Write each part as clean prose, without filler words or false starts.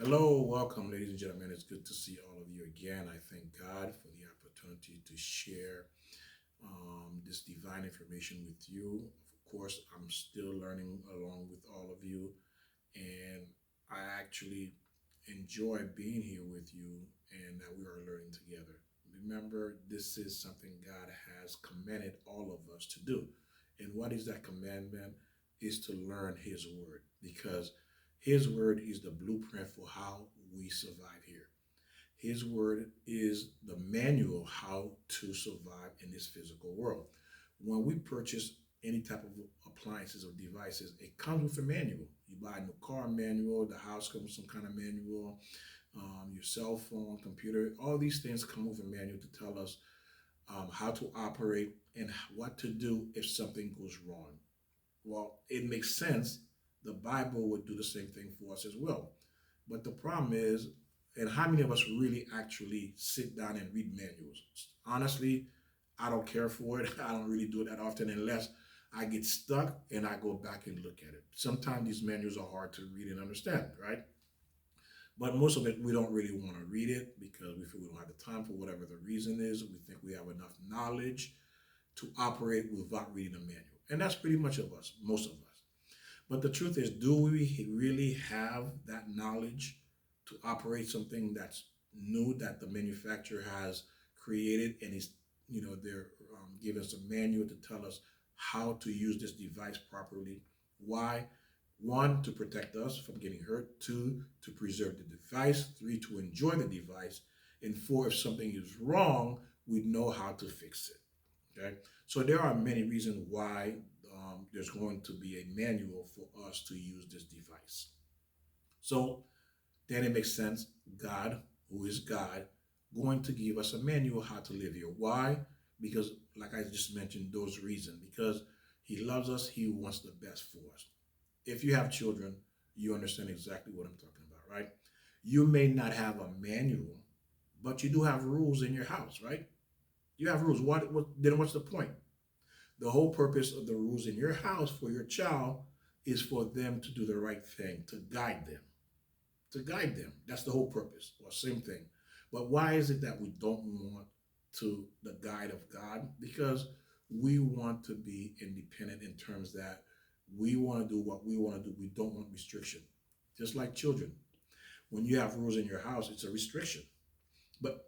Hello, welcome, ladies and gentlemen. It's good to see all of you again. I thank God for the opportunity to share this divine information with you. Of course, I'm still learning along with all of you, and I actually enjoy being here with you and that we are learning together. Remember, this is something God has commanded all of us to do. And what is that commandment? Is to learn His Word because His Word is the blueprint for how we survive here. His Word is the manual how to survive in this physical world. When we purchase any type of appliances or devices, it comes with a manual. You buy a new car manual, the house comes with some kind of manual, your cell phone, computer, all these things come with a manual to tell us how to operate and what to do if something goes wrong. Well, it makes sense. The Bible would do the same thing for us as well. But the problem is, and how many of us really actually sit down and read manuals? Honestly, I don't care for it. I don't really do it that often unless I get stuck and I go back and look at it. Sometimes these manuals are hard to read and understand, right? But most of it, we don't really want to read it because we feel we don't have the time for whatever the reason is. We think we have enough knowledge to operate without reading a manual. And that's pretty much of us, most of us. But the truth is, do we really have that knowledge to operate something that's new that the manufacturer has created and is, they're giving us a manual to tell us how to use this device properly? Why? One, to protect us from getting hurt. Two, to preserve the device. Three, to enjoy the device. And four, if something is wrong, we know how to fix it. Okay, so there are many reasons why there's going to be a manual for us to use this device. So then it makes sense. God, who is God, going to give us a manual how to live here. Why? Because, like I just mentioned, those reasons. Because He loves us, He wants the best for us. If you have children, you understand exactly what I'm talking about, right? You may not have a manual, but you do have rules in your house, right? You have rules. What then what's the point? The whole purpose of the rules in your house for your child is for them to do the right thing, to guide them. To guide them. That's the whole purpose. Or same thing. But why is it that we don't want to the guide of God? Because we want to be independent in terms that we want to do what we want to do. We don't want restriction. Just like children. When you have rules in your house, it's a restriction. But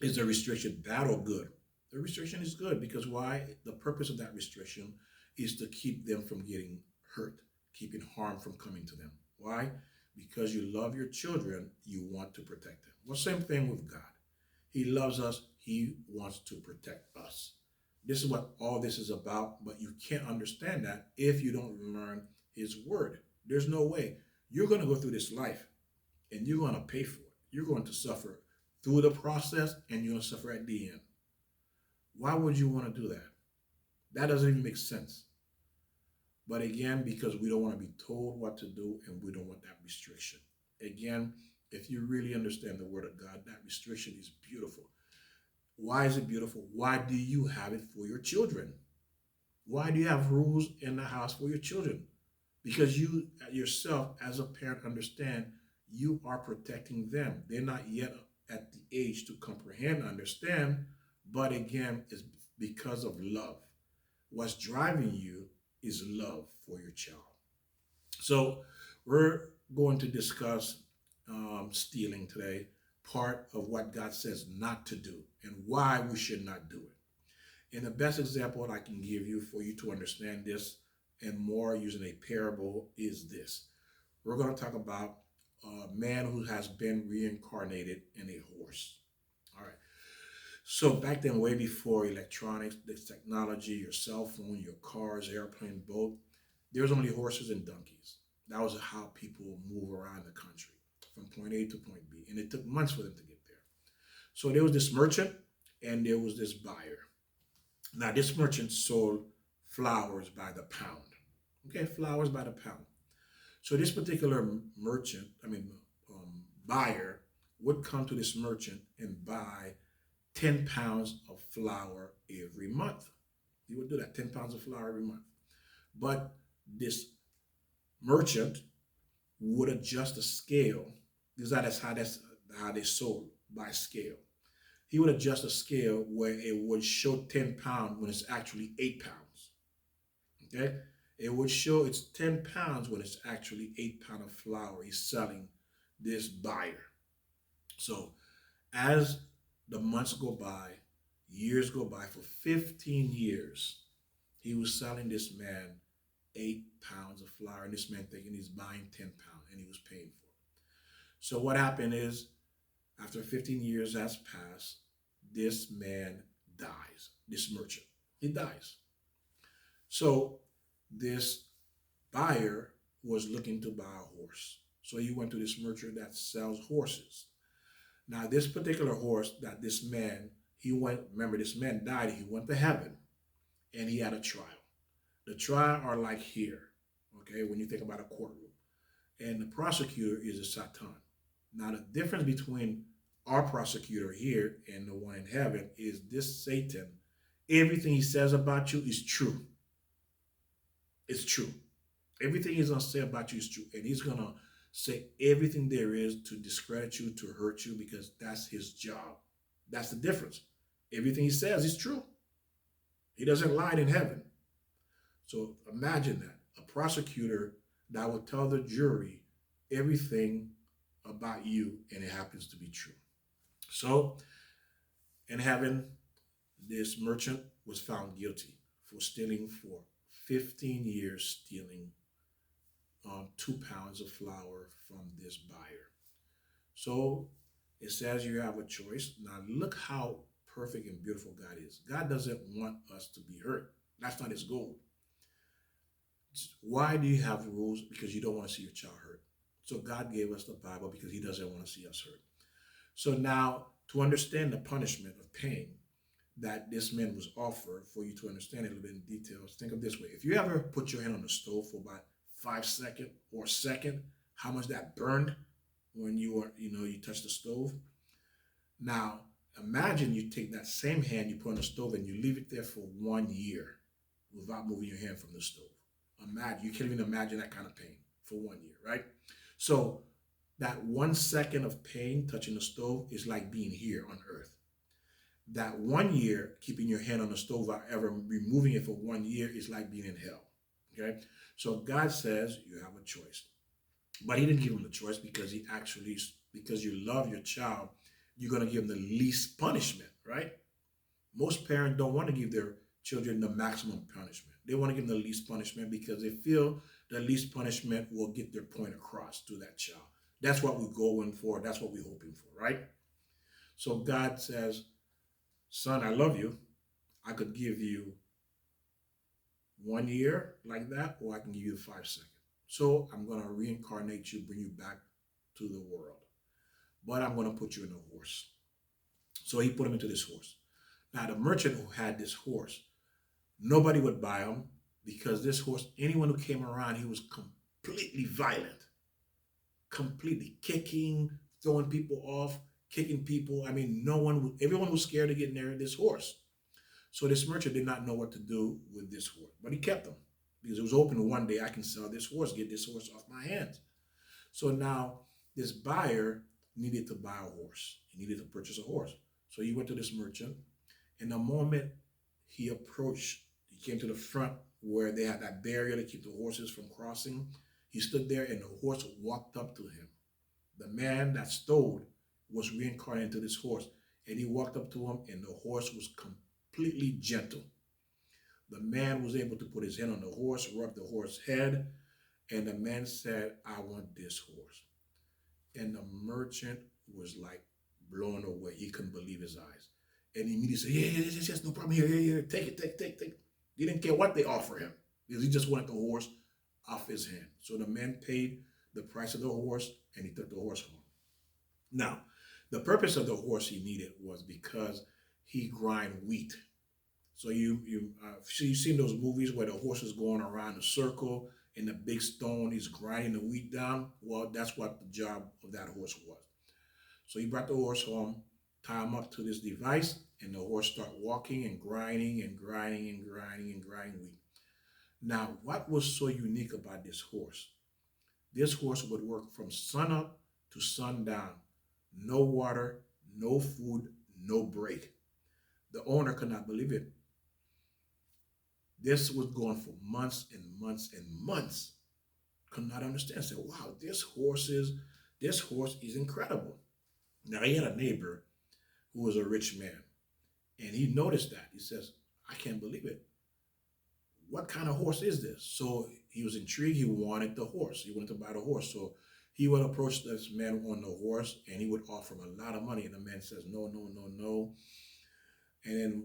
is the restriction bad or good? The restriction is good because why? The purpose of that restriction is to keep them from getting hurt, keeping harm from coming to them. Why? Because you love your children, you want to protect them. Well, same thing with God. He loves us, He wants to protect us. This is what all this is about, but you can't understand that if you don't learn His Word. There's no way. You're going to go through this life and you're going to pay for it. You're going to suffer through the process and you're going to suffer at the end. Why would you want to do that? That doesn't even make sense. But again, because we don't want to be told what to do and we don't want that restriction. Again, if you really understand the Word of God, that restriction is beautiful. Why is it beautiful? Why do you have it for your children? Why do you have rules in the house for your children? Because you yourself, as a parent, understand you are protecting them. They're not yet at the age to comprehend, understand, but again, it's because of love. What's driving you is love for your child. So we're going to discuss stealing today, part of what God says not to do and why we should not do it. And the best example I can give you for you to understand this and more using a parable is this. We're going to talk about a man who has been reincarnated in a horse. All right. So back then, way before electronics, this technology, your cell phone, your cars, airplane, boat, there was only horses and donkeys. That was how people move around the country from point A to point B. And it took months for them to get there. So there was this merchant and there was this buyer. Now, this merchant sold flowers by the pound. Okay, flowers by the pound. So this particular buyer would come to this merchant and buy 10 pounds of flour every month. He would do that, 10 pounds of flour every month. But this merchant would adjust the scale Because how they sold by scale. He would adjust a scale where it would show 10 pounds when it's actually 8 pounds. Okay? It would show it's 10 pounds when it's actually 8 pounds of flour he's selling this buyer. So as the months go by, years go by, for 15 years, he was selling this man 8 pounds of flour, and this man thinking he's buying 10 pounds, and he was paying for it. So what happened is, after 15 years has passed, this man dies. This merchant, he dies. So this buyer was looking to buy a horse. So he went to this merchant that sells horses. Now, this particular horse that this man, he went, remember, this man died, he went to heaven, and he had a trial. The trial are like here, okay, when you think about a courtroom. And the prosecutor is a Satan. Now, the difference between our prosecutor here and the one in heaven is this Satan, everything he says about you is true. It's true. Everything he's going to say about you is true. And he's going to say everything there is to discredit you, to hurt you, because that's his job. That's the difference. Everything he says is true. He doesn't lie in heaven. So imagine that. A prosecutor that will tell the jury everything about you, and it happens to be true. So in heaven, this merchant was found guilty for stealing for 15 years, stealing 2 pounds of flour from this buyer. So it says you have a choice. Now look how perfect and beautiful God is. God doesn't want us to be hurt. That's not his goal. Why do you have rules? Because you don't want to see your child hurt. So God gave us the Bible because he doesn't want to see us hurt. So now, to understand the punishment of pain that this man was offered, for you to understand it a little bit in details, think of this way. If you ever put your hand on the stove for about 5 seconds or a second, how much that burned when you touch the stove. Now, imagine you take that same hand you put on the stove and you leave it there for 1 year without moving your hand from the stove. Imagine, you can't even imagine that kind of pain for 1 year, right? So that 1 second of pain touching the stove is like being here on earth. That 1 year keeping your hand on the stove without ever removing it for 1 year is like being in hell. Okay? So God says you have a choice. But he didn't give him the choice because because you love your child, you're going to give them the least punishment, right? Most parents don't want to give their children the maximum punishment. They want to give them the least punishment because they feel the least punishment will get their point across to that child. That's what we're going for. That's what we're hoping for, right? So God says, son, I love you. I could give you 1 year like that, or I can give you 5 seconds. So I'm going to reincarnate you, bring you back to the world. But I'm going to put you in a horse. So he put him into this horse. Now, the merchant who had this horse, nobody would buy him because this horse, anyone who came around, he was completely violent. Completely kicking, throwing people off, kicking people. I mean, everyone was scared to get near this horse. So this merchant did not know what to do with this horse, but he kept him because it was hoping one day I can sell this horse, get this horse off my hands. So now this buyer needed to buy a horse. He needed to purchase a horse. So he went to this merchant, and the moment he came to the front where they had that barrier to keep the horses from crossing. He stood there and the horse walked up to him. The man that stole was reincarnated into this horse, and he walked up to him and the horse was completely gentle. The man was able to put his hand on the horse, rub the horse's head, and the man said, I want this horse. And the merchant was like blown away. He couldn't believe his eyes. And he immediately said, yes, no problem here. Yeah, take it. He didn't care what they offer him because he just wanted the horse off his hand. So the man paid the price of the horse and he took the horse home. Now, the purpose of the horse he needed was because he grind wheat. So you've seen those movies where the horse is going around a circle and the big stone is grinding the wheat down? Well, that's what the job of that horse was. So he brought the horse home, tie him up to this device, and the horse start walking and grinding wheat. Now, what was so unique about this horse? This horse would work from sunup to sundown. No water, no food, no break. The owner could not believe it. This was going for months and months and months. Could not understand. Said, wow, this horse is incredible. Now he had a neighbor who was a rich man, and he noticed that. He says, I can't believe it. What kind of horse is this? So he was intrigued. He wanted the horse. He wanted to buy the horse. So he would approach this man on the horse, and he would offer him a lot of money. And the man says, no, no, no, no. And then,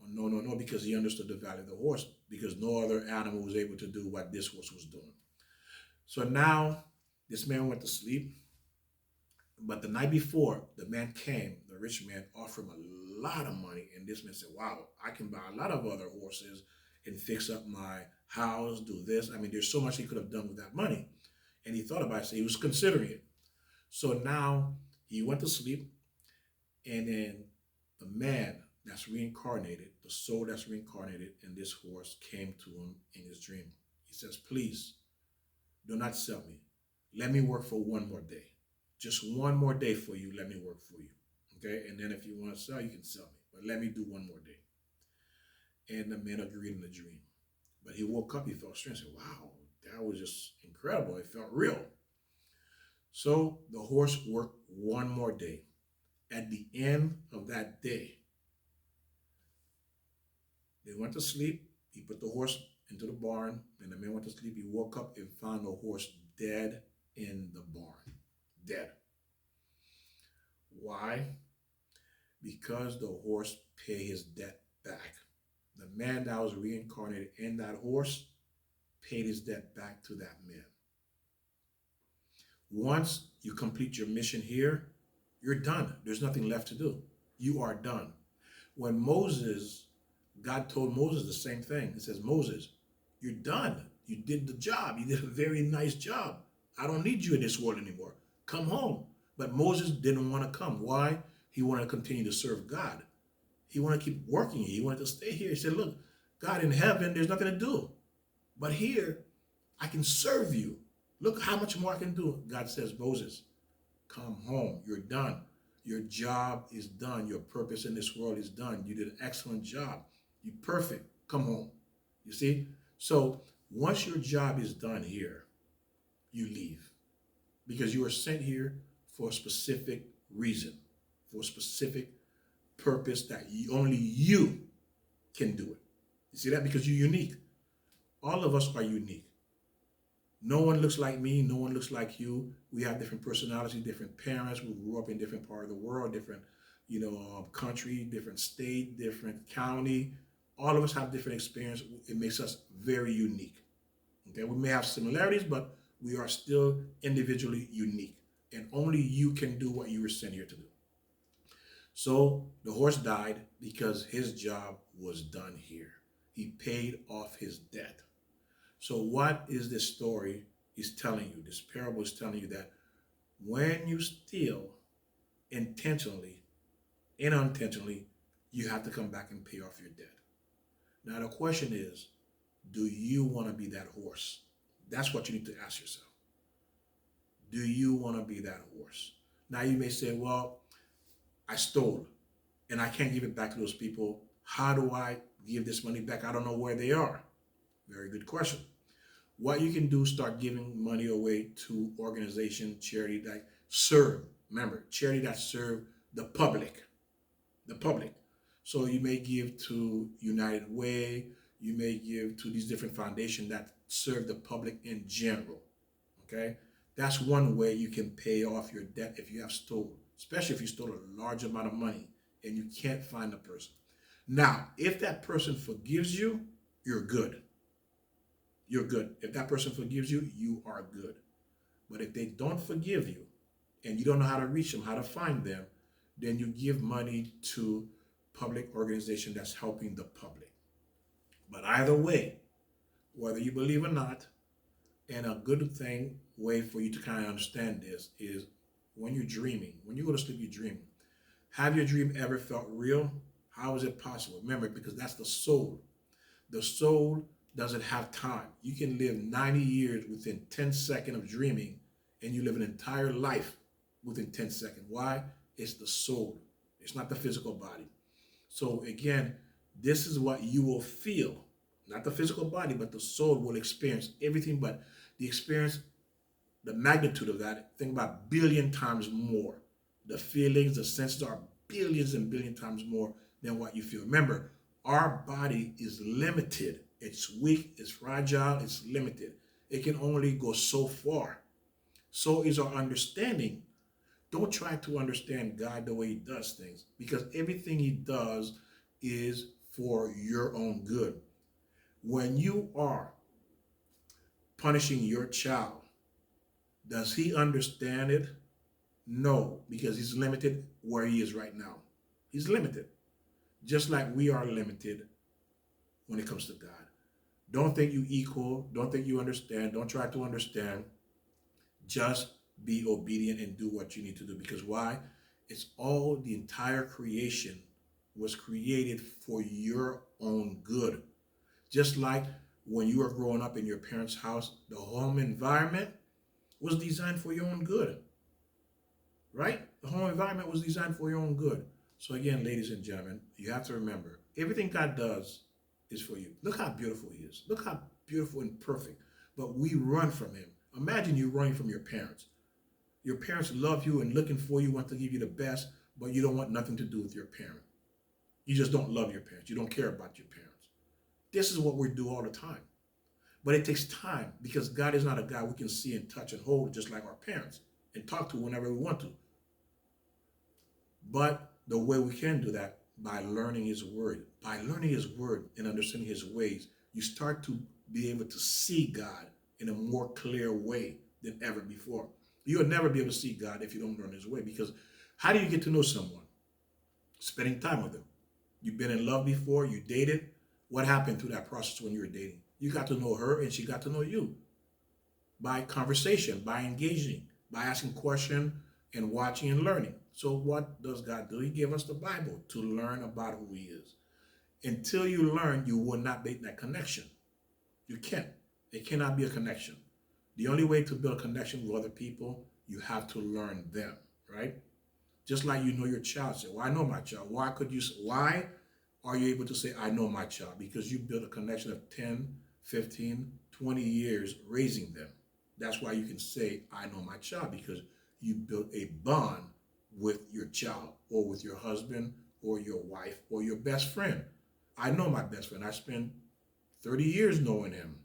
no, no, no, because he understood the value of the horse, because no other animal was able to do what this horse was doing. So now this man went to sleep. But the night before, the man came, the rich man offered him a lot of money. And this man said, wow, I can buy a lot of other horses and fix up my house, do this. I mean, there's so much he could have done with that money. And he thought about it, so he was considering it. So now he went to sleep, and then the man that's reincarnated, the soul that's reincarnated in this horse came to him in his dream. He says, please, do not sell me. Let me work for one more day. Just one more day for you. Let me work for you. Okay? And then if you want to sell, you can sell me. But let me do one more day. And the man agreed in the dream. But he woke up, he felt strange. Said, wow, that was just incredible. It felt real. So the horse worked one more day. At the end of that day, they went to sleep. He put the horse into the barn, and the man went to sleep. He woke up and found the horse dead in the barn. Dead. Why? Because the horse paid his debt back. The man that was reincarnated in that horse paid his debt back to that man. Once you complete your mission here, you're done. There's nothing left to do. You are done. When God told Moses the same thing. He says, Moses, you're done. You did the job. You did a very nice job. I don't need you in this world anymore. Come home. But Moses didn't want to come. Why? He wanted to continue to serve God. He wanted to keep working here. He wanted to stay here. He said, look, God in heaven, there's nothing to do. But here, I can serve you. Look how much more I can do. God says, Moses, come home. You're done. Your job is done. Your purpose in this world is done. You did an excellent job. You're perfect. Come home. You see? So once your job is done here, you leave. Because you are sent here for a specific reason, for a specific purpose that only you can do it. You see that? Because you're unique. All of us are unique. No one looks like me. No one looks like you. We have different personalities, different parents. We grew up in different part of the world, different, country, different state, different county. All of us have different experience. It makes us very unique. Okay, we may have similarities, but we are still individually unique. And only you can do what you were sent here to do. So the horse died because his job was done here. He paid off his debt. So what is this story is telling you? This parable is telling you that when you steal intentionally and unintentionally, you have to come back and pay off your debt. Now the question is, do you want to be that horse? That's what you need to ask yourself. Do you want to be that horse? Now you may say, well, I stole and I can't give it back to those people. How do I give this money back? I don't know where they are. Very good question. What you can do, start giving money away to organizations, charity that serve. Remember, charity that serve the public. The public. So you may give to United Way. You may give to these different foundations that serve the public in general. Okay? That's one way you can pay off your debt if you have stolen, especially if you stole a large amount of money and you can't find the person. Now, if that person forgives you, you're good. You're good. If that person forgives you, you are good. But if they don't forgive you and you don't know how to reach them, how to find them, then you give money to public organization that's helping the public. But either way, whether you believe or not, and a good way for you to kind of understand this is when you're dreaming, when you go to sleep, you're dreaming. Have your dream ever felt real? How is it possible? Remember, because that's the soul. The soul doesn't have time. You can live 90 years within 10 seconds of dreaming, and you live an entire life within 10 seconds. Why? It's the soul. It's not the physical body. So again, this is what you will feel. Not the physical body, but the soul will experience everything, but the experience, the magnitude of that, think about billion times more. The feelings, the senses are billions and billion times more than what you feel. Remember, our body is limited. It's weak, it's fragile, it's limited. It can only go so far. So is our understanding. Don't try to understand God the way he does things, because everything he does is for your own good. When you are punishing your child, does he understand it? No, because he's limited where he is right now. He's limited, just like we are limited when it comes to God. Don't think you equal. Don't think you understand. Don't try to understand. Just be obedient and do what you need to do. Because why? It's all, the entire creation was created for your own good. Just like when you were growing up in your parents' house, the home environment was designed for your own good. Right? The home environment was designed for your own good. So again, ladies and gentlemen, you have to remember, everything God does is for you. Look how beautiful he is. Look how beautiful and perfect. But we run from him. Imagine you running from your parents. Your parents love you and looking for you, want to give you the best, but you don't want nothing to do with your parent. You just don't love your parents. You don't care about your parents. This is what we do all the time. But it takes time, because God is not a God we can see and touch and hold just like our parents and talk to whenever we want to. But the way we can do that, by learning his word. By learning his word and understanding his ways, you start to be able to see God in a more clear way than ever before. You'll never be able to see God if you don't learn his way, because how do you get to know someone? Spending time with them. You've been in love before, you dated. What happened through that process when you were dating? You got to know her and she got to know you. By conversation, by engaging, by asking questions and watching and learning. So what does God do? He gave us the Bible to learn about who he is. Until you learn, you will not make that connection. You can't. It cannot be a connection. The only way to build a connection with other people, you have to learn them, right? Just like you know your child. Say, well, I know my child. Why are you able to say, I know my child? Because you built a connection of 10, 15, 20 years raising them. That's why you can say, I know my child, because you built a bond with your child, or with your husband, or your wife, or your best friend. I know my best friend. I spent 30 years knowing him.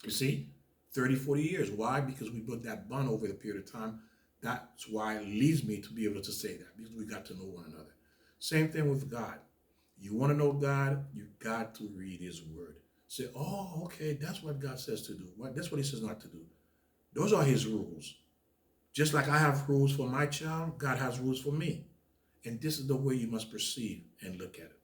You see, 30, 40 years. Why? Because we built that bond over the period of time. That's why it leads me to be able to say that, because we got to know one another. Same thing with God. You want to know God, you got to read his word. Say, oh, okay, that's what God says to do. That's what he says not to do. Those are his rules. Just like I have rules for my child, God has rules for me. And this is the way you must perceive and look at it.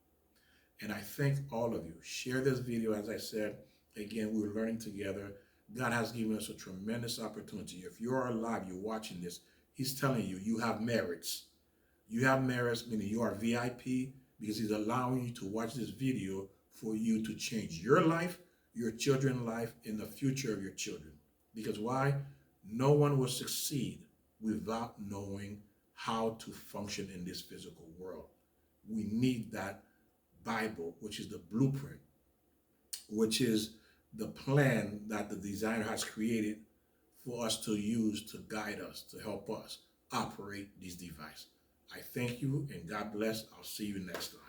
And I thank all of you. Share this video. As I said, again, we're learning together. God has given us a tremendous opportunity. If you're alive, you're watching this, he's telling you, you have merits. You have merits, meaning you are VIP, because he's allowing you to watch this video for you to change your life, your children's life, and the future of your children. Because why? No one will succeed without knowing how to function in this physical world. We need that Bible, which is the blueprint, which is the plan that the designer has created for us to use to guide us, to help us operate these devices. I thank you, and God bless. I'll see you next time.